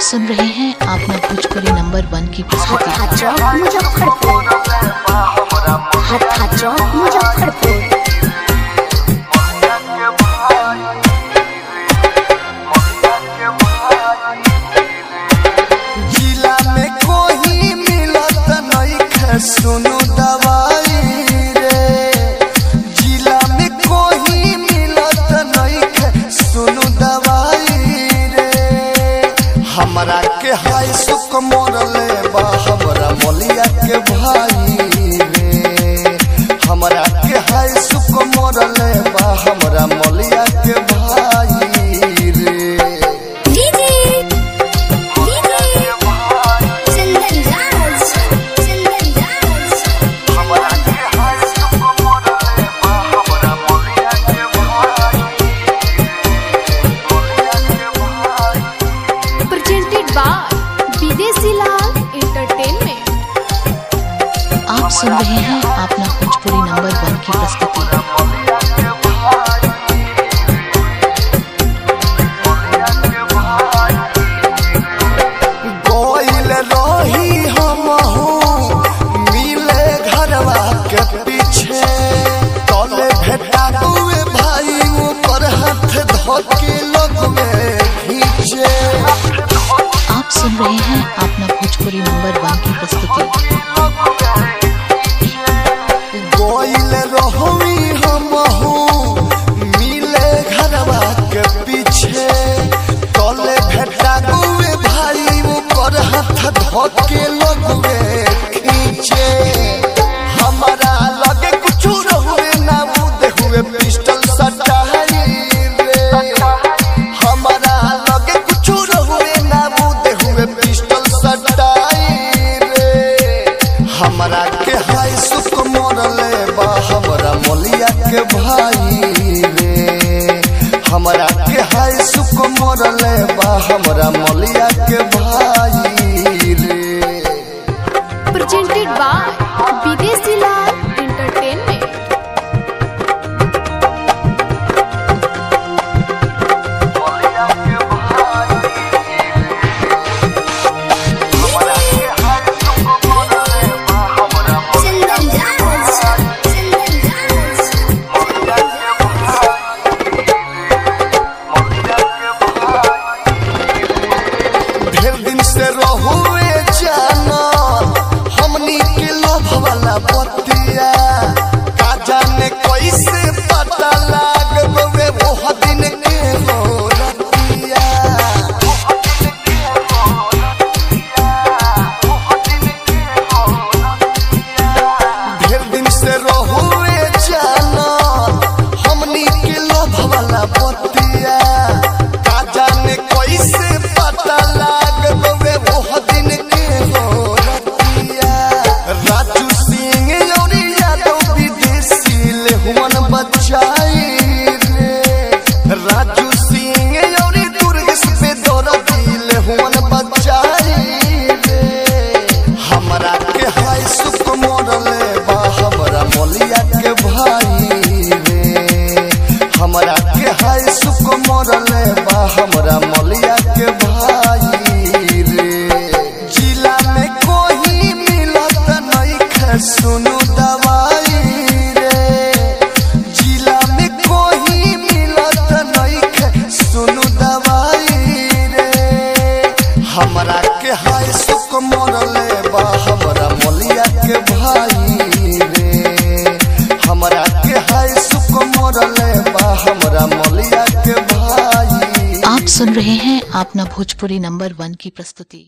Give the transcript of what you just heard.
सुन रहे हैं आपने भोजपुरी नंबर 1 की प्रस्तुति। जिला में कोई मिलत नइखे सुनु दवाई रे, जिला में कोई मिलत नइखे सुनु दवाई रे। हमरा के हाय सुख मोरले बा हमरा मोलिया के भाई रे, हमरा के हाय सुख मोरले बा हमरा मोलिया के भाई रे। आप सुन रहे हैं आपने भोजपुरी नंबर 1 की प्रस्तुति। गोइल रही हमहू मिले घरवा के पीछे, तले भेटा हुए भाई ऊपर हाथ धोके लगवे खींचे। आप सुन रहे हैं आपने भोजपुरी नंबर 1 की प्रस्तुति। गोइल रही हमहू मिले घरवा के पीछे, तले भेटा हुए भाई ऊपर हाथ धोके लगवे खींचे। हमारा लगे कुछ रहुए ना मुदे हुए पिस्टल सटाई रे, हमारा लगे कुछ रहुए ना मुदे हुए पिस्टल सटाई रे। हमरा के हाय सुख मोरले बा हमरा मोलिया के भाई रे, हमरा के हाय सुख मोरले बा हमरा मोलिया के भाई रे। Presented by विदेशी लाल एंटरटेनमेंट। ढेर दिन से रहुए जाना हमनी के लोभ वाला बतिया, का जाने कैसे पता लाग गवे वो दिन के हो रतिया। ढेर दिन से रहुए जाना हमनी के लोभ वाला बतिया, का जाने कैसे पता लाग गवे वो दिन के हो रतिया। राजू सिंह और यादव विदेशी ले हुवन बचाई रे, राजू सिंह और दुर्गेश पे दौड़ती ले हुवन बचाई रे। हमरा के हाय सुख मोरले बा हमरा मोलिया के भाई रे, हमरा के हाय सुख मोरले बा हमरा मोलिया के भाई रे। जिला में कोई मिलत नइखे सुनु दवाई रे, जिला में कोई मिलत नइखे सुनु दवाई रे। हमरा के हाय सुख मोरले बा हमरा मोलिया के भाई रे, हमरा के हाय सुख मोरले बा हमरा मोलिया के भाई। आप सुन रहे हैं आपने भोजपुरी नंबर 1 की प्रस्तुति।